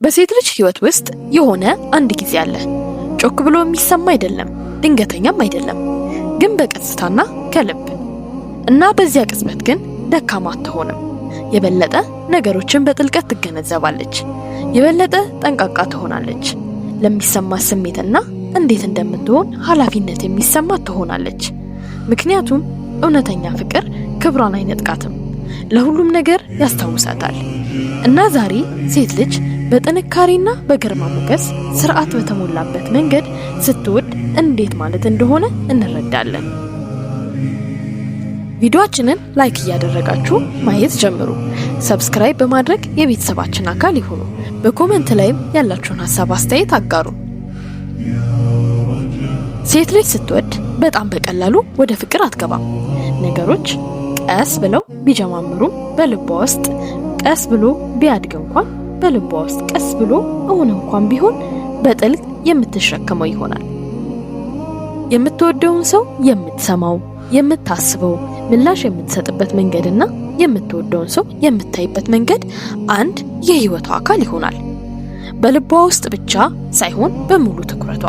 በሴት ልጅ ህይወት ውስጥ የሆነ አንድ ጊዜ አለ። ጮክ ብሎ የሚሰማ አይደለም፣ ድንገተኛም አይደለም፣ ግን በቀጥታና ከልብ እና በዚያ ቅጽበት ግን ደካማ አትሆንም። የበለጠ ነገሮችን በጥልቀት ትገነዘባለች። የበለጠ ጠንቃቃ ትሆናለች። ለሚሰማት ስሜትና እንዴት እንደምትሆን ኃላፊነት የሚሰማት ትሆናለች። ምክንያቱም እውነተኛ ፍቅር ክብሯን አይነጥቃትም፣ ለሁሉም ነገር ያስታውሳታል። እና ዛሬ ሴት ልጅ በጥንካሬና በግርማ ሞገስ ስርዓት በተሞላበት መንገድ ስትወድ እንዴት ማለት እንደሆነ እንረዳለን። ቪዲዮአችንን ላይክ እያደረጋችሁ ማየት ጀምሩ። ሰብስክራይብ በማድረግ የቤተሰባችን አካል ይሁኑ። በኮሜንት ላይም ያላችሁን ሐሳብ አስተያየት አጋሩ። ሴት ልጅ ስትወድ በጣም በቀላሉ ወደ ፍቅር አትገባም። ነገሮች ቀስ ብለው ቢጀማምሩም በልቧ ውስጥ ቀስ ብሎ ቢያድግ እንኳን በልቧ ውስጥ ቀስ ብሎ እውን እንኳን ቢሆን በጥልቅ የምትሸከመው ይሆናል። የምትወደውን ሰው የምትሰማው፣ የምታስበው፣ ምላሽ የምትሰጥበት መንገድና የምትወደውን ሰው የምታይበት መንገድ አንድ የህይወቷ አካል ይሆናል። በልቧ ውስጥ ብቻ ሳይሆን በሙሉ ትኩረቷ፣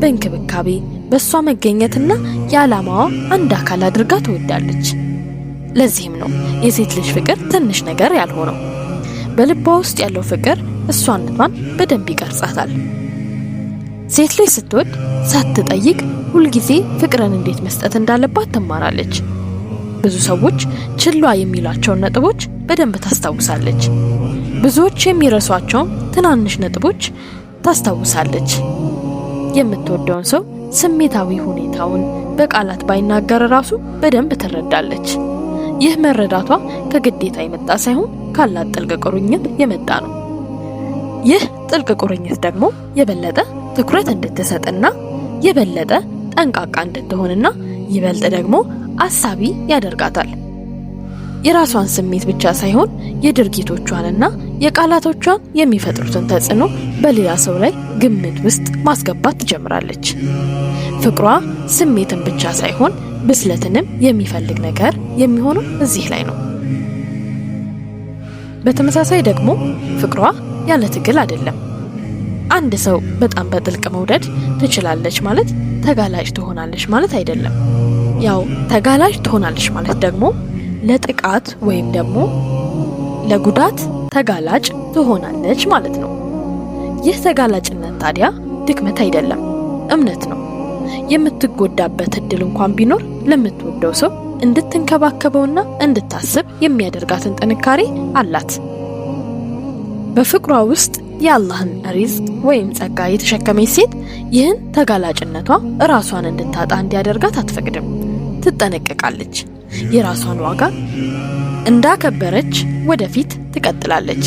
በእንክብካቤ፣ በሷ መገኘትና የዓላማዋ አንድ አካል አድርጋ ትወዳለች። ለዚህም ነው የሴት ልጅ ፍቅር ትንሽ ነገር ያልሆነው። በልቧ ውስጥ ያለው ፍቅር እሷነቷን በደንብ ይቀርጻታል። ሴት ልጅ ስትወድ ሳትጠይቅ ሁልጊዜ ፍቅርን እንዴት መስጠት እንዳለባት ትማራለች። ብዙ ሰዎች ችሏ የሚሏቸውን ነጥቦች በደንብ ታስታውሳለች። ብዙዎች የሚረሷቸውን ትናንሽ ነጥቦች ታስታውሳለች። የምትወደውን ሰው ስሜታዊ ሁኔታውን በቃላት ባይናገር ራሱ በደንብ ትረዳለች። ይህ መረዳቷ ከግዴታ የመጣ ሳይሆን ካላት ጥልቅ ቁርኝት የመጣ ነው። ይህ ጥልቅ ቁርኝት ደግሞ የበለጠ ትኩረት እንድትሰጥና የበለጠ ጠንቃቃ እንድትሆንና ይበልጥ ደግሞ አሳቢ ያደርጋታል። የራሷን ስሜት ብቻ ሳይሆን የድርጊቶቿንና የቃላቶቿን የሚፈጥሩትን ተጽዕኖ በሌላ ሰው ላይ ግምት ውስጥ ማስገባት ትጀምራለች። ፍቅሯ ስሜትን ብቻ ሳይሆን ብስለትንም የሚፈልግ ነገር የሚሆነው እዚህ ላይ ነው። በተመሳሳይ ደግሞ ፍቅሯ ያለ ትግል አይደለም። አንድ ሰው በጣም በጥልቅ መውደድ ትችላለች ማለት ተጋላጭ ትሆናለች ማለት አይደለም። ያው ተጋላጭ ትሆናለች ማለት ደግሞ ለጥቃት ወይም ደግሞ ለጉዳት ተጋላጭ ትሆናለች ማለት ነው። ይህ ተጋላጭነት ታዲያ ድክመት አይደለም፣ እምነት ነው። የምትጎዳበት እድል እንኳን ቢኖር ለምትወደው ሰው እንድትንከባከበውና እንድታስብ የሚያደርጋትን ጥንካሬ አላት። በፍቅሯ ውስጥ የአላህን ሪዝቅ ወይም ጸጋ የተሸከመች ሴት ይህን ተጋላጭነቷ ራሷን እንድታጣ እንዲያደርጋት አትፈቅድም። ትጠነቀቃለች። የራሷን ዋጋ እንዳከበረች ወደፊት ትቀጥላለች።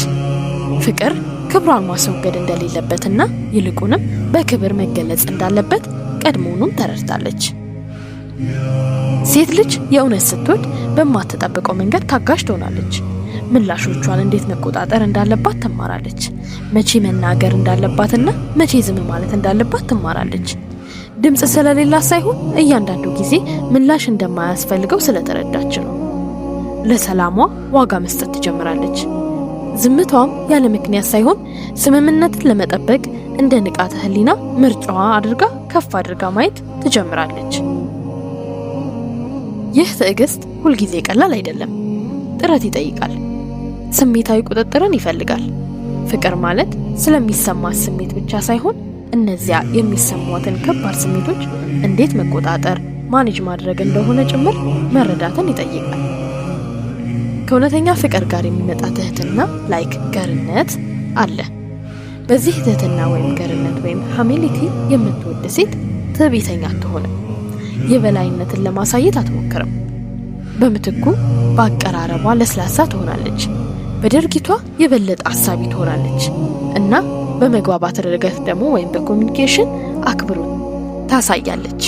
ፍቅር ክብሯን ማስወገድ እንደሌለበትና ይልቁንም በክብር መገለጽ እንዳለበት ቀድሞውንም ተረድታለች። ሴት ልጅ የእውነት ስትወድ በማትጠብቀው መንገድ ታጋሽ ትሆናለች። ምላሾቿን እንዴት መቆጣጠር እንዳለባት ትማራለች። መቼ መናገር እንዳለባትና መቼ ዝም ማለት እንዳለባት ትማራለች። ድምጽ ስለሌላት ሳይሆን እያንዳንዱ ጊዜ ምላሽ እንደማያስፈልገው ስለተረዳች ነው። ለሰላሟ ዋጋ መስጠት ትጀምራለች። ዝምታዋም ያለ ምክንያት ሳይሆን ስምምነትን ለመጠበቅ እንደ ንቃተ ህሊና ምርጫዋ አድርጋ ከፍ አድርጋ ማየት ትጀምራለች። ይህ ትዕግስት ሁልጊዜ ቀላል አይደለም። ጥረት ይጠይቃል። ስሜታዊ ቁጥጥርን ይፈልጋል። ፍቅር ማለት ስለሚሰማት ስሜት ብቻ ሳይሆን እነዚያ የሚሰሟትን ከባድ ስሜቶች እንዴት መቆጣጠር፣ ማኔጅ ማድረግ እንደሆነ ጭምር መረዳትን ይጠይቃል። ከእውነተኛ ፍቅር ጋር የሚመጣ ትህትና ላይክ ገርነት አለ። በዚህ ትህትና ወይም ገርነት ወይም ሀሚሊቲ የምትወድ ሴት ትዕቢተኛ አትሆንም። የበላይነትን ለማሳየት አትሞክርም። በምትኩ በአቀራረቧ ለስላሳ ትሆናለች። በድርጊቷ የበለጠ አሳቢ ትሆናለች እና በመግባባት ረገድ ደግሞ ወይም በኮሚኒኬሽን አክብሮት ታሳያለች።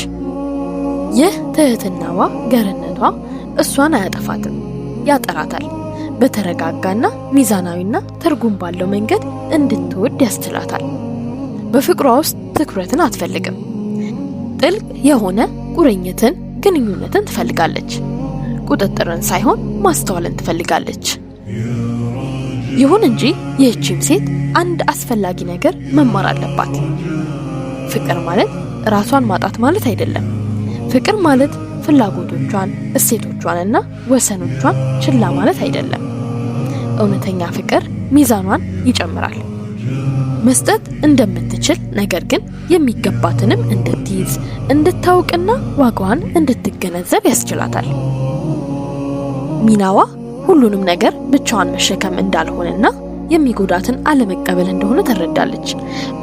ይህ ትህትናዋ ገርነቷ እሷን አያጠፋትም፣ ያጠራታል። በተረጋጋና ሚዛናዊና ትርጉም ባለው መንገድ እንድትወድ ያስችላታል። በፍቅሯ ውስጥ ትኩረትን አትፈልግም። ጥልቅ የሆነ ቁርኝትን፣ ግንኙነትን ትፈልጋለች። ቁጥጥርን ሳይሆን ማስተዋልን ትፈልጋለች። ይሁን እንጂ ይህችም ሴት አንድ አስፈላጊ ነገር መማር አለባት። ፍቅር ማለት ራሷን ማጣት ማለት አይደለም። ፍቅር ማለት ፍላጎቶቿን፣ እሴቶቿንና ወሰኖቿን ችላ ማለት አይደለም። እውነተኛ ፍቅር ሚዛኗን ይጨምራል። መስጠት እንደምትችል ነገር ግን የሚገባትንም እንድትይዝ እንድታውቅና ዋጋዋን እንድትገነዘብ ያስችላታል። ሚናዋ ሁሉንም ነገር ብቻዋን መሸከም እንዳልሆነና የሚጎዳትን አለመቀበል እንደሆነ ትረዳለች።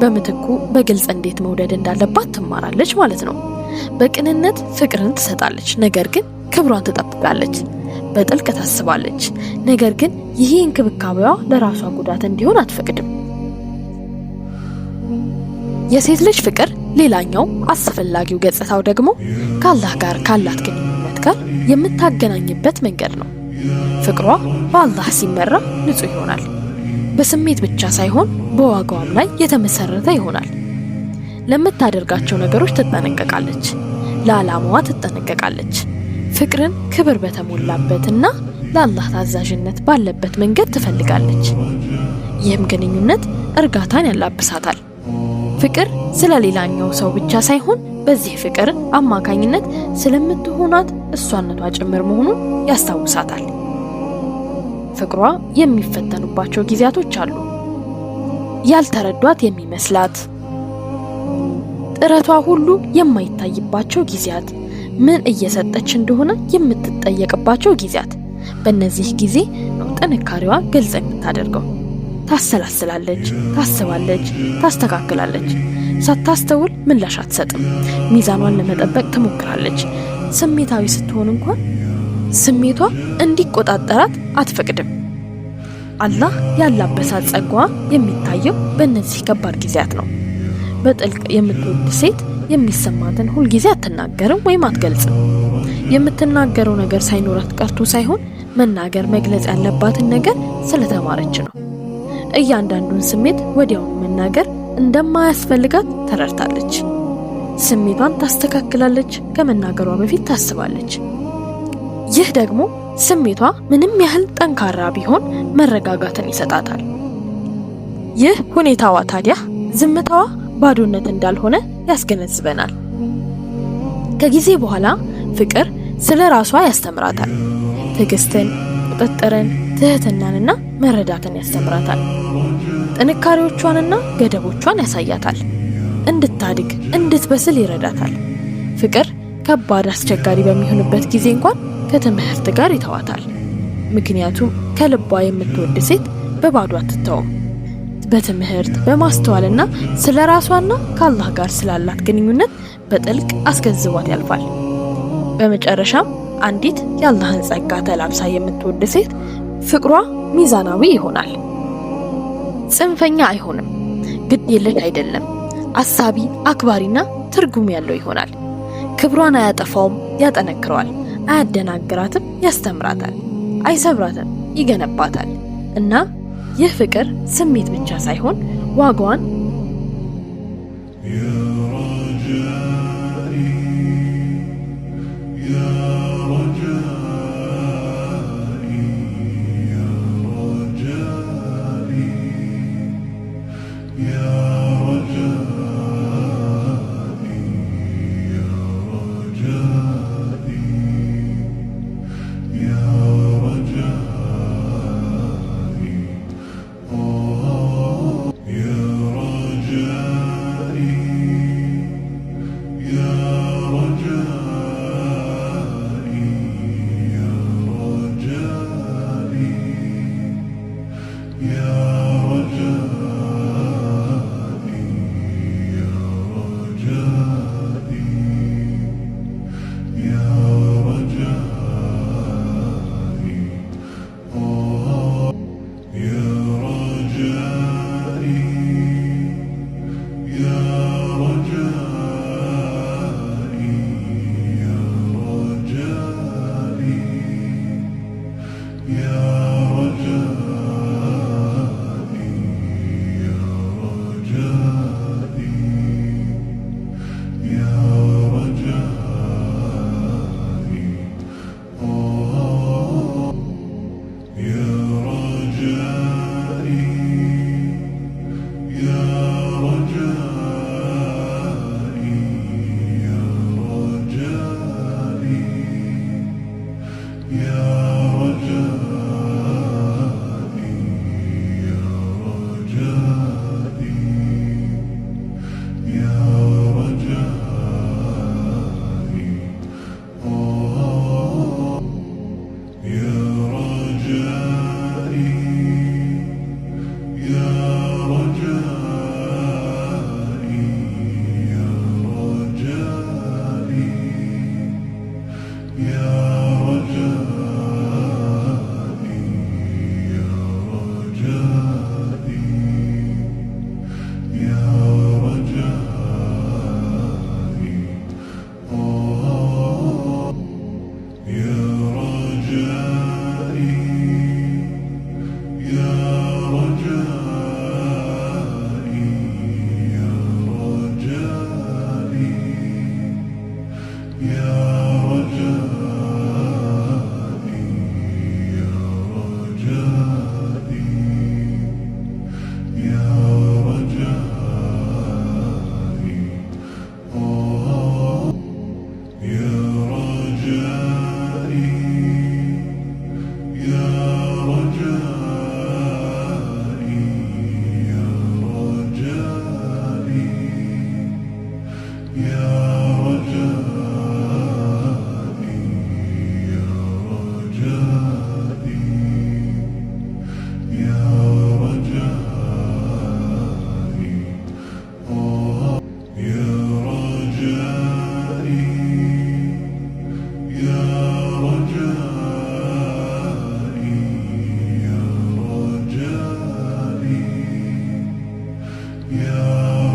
በምትኩ በግልጽ እንዴት መውደድ እንዳለባት ትማራለች ማለት ነው። በቅንነት ፍቅርን ትሰጣለች፣ ነገር ግን ክብሯን ትጠብቃለች። በጥልቅ ታስባለች፣ ነገር ግን ይህ እንክብካቤዋ ለራሷ ጉዳት እንዲሆን አትፈቅድም። የሴት ልጅ ፍቅር ሌላኛው አስፈላጊው ገጽታው ደግሞ ከአላህ ጋር ካላት ግንኙነት ጋር የምታገናኝበት መንገድ ነው። ፍቅሯ በአላህ ሲመራ ንጹህ ይሆናል። በስሜት ብቻ ሳይሆን በዋጋዋም ላይ የተመሰረተ ይሆናል። ለምታደርጋቸው ነገሮች ትጠነቀቃለች፣ ለዓላማዋ ትጠነቀቃለች። ፍቅርን ክብር በተሞላበትና ለአላህ ታዛዥነት ባለበት መንገድ ትፈልጋለች። ይህም ግንኙነት እርጋታን ያላብሳታል። ፍቅር ስለ ሌላኛው ሰው ብቻ ሳይሆን በዚህ ፍቅር አማካኝነት ስለምትሆናት እሷነቷ ጭምር መሆኑን ያስታውሳታል። ፍቅሯ የሚፈተኑባቸው ጊዜያቶች አሉ። ያልተረዷት የሚመስላት፣ ጥረቷ ሁሉ የማይታይባቸው ጊዜያት፣ ምን እየሰጠች እንደሆነ የምትጠየቅባቸው ጊዜያት። በእነዚህ ጊዜ ነው ጥንካሬዋ ግልጽ የምታደርገው። ታሰላስላለች፣ ታስባለች፣ ታስተካክላለች። ሳታስተውል ምላሽ አትሰጥም። ሚዛኗን ለመጠበቅ ትሞክራለች። ስሜታዊ ስትሆን እንኳን ስሜቷ እንዲቆጣጠራት አትፈቅድም። አላህ ያላበሳት ጸጋዋ የሚታየው በእነዚህ ከባድ ጊዜያት ነው። በጥልቅ የምትወድ ሴት የሚሰማትን ሁል ጊዜ አትናገርም ወይም አትገልጽም። የምትናገረው ነገር ሳይኖራት ቀርቶ ሳይሆን መናገር መግለጽ ያለባትን ነገር ስለተማረች ነው። እያንዳንዱን ስሜት ወዲያውኑ መናገር እንደማያስፈልጋት ተረድታለች። ስሜቷን ታስተካክላለች፣ ከመናገሯ በፊት ታስባለች። ይህ ደግሞ ስሜቷ ምንም ያህል ጠንካራ ቢሆን መረጋጋትን ይሰጣታል። ይህ ሁኔታዋ ታዲያ ዝምታዋ ባዶነት እንዳልሆነ ያስገነዝበናል። ከጊዜ በኋላ ፍቅር ስለ ራሷ ያስተምራታል። ትዕግስትን፣ ቁጥጥርን፣ ትህትናንና መረዳትን ያስተምራታል። ጥንካሬዎቿንና ገደቦቿን ያሳያታል። እንድታድግ፣ እንድትበስል ይረዳታል። ፍቅር ከባድ አስቸጋሪ በሚሆንበት ጊዜ እንኳን ከትምህርት ጋር ይተዋታል። ምክንያቱም ከልቧ የምትወድ ሴት በባዶ አትተውም። በትምህርት በማስተዋልና ስለ ራሷና ከአላህ ጋር ስላላት ግንኙነት በጥልቅ አስገንዝቧት ያልፋል። በመጨረሻም አንዲት የአላህን ጸጋ ተላብሳ የምትወድ ሴት ፍቅሯ ሚዛናዊ ይሆናል። ጽንፈኛ አይሆንም፣ ግድ የለሽ አይደለም። አሳቢ፣ አክባሪና ትርጉም ያለው ይሆናል። ክብሯን አያጠፋውም፣ ያጠነክረዋል። አያደናግራትም፣ ያስተምራታል። አይሰብራትም፣ ይገነባታል። እና ይህ ፍቅር ስሜት ብቻ ሳይሆን ዋጋዋን Ya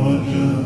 Rajaa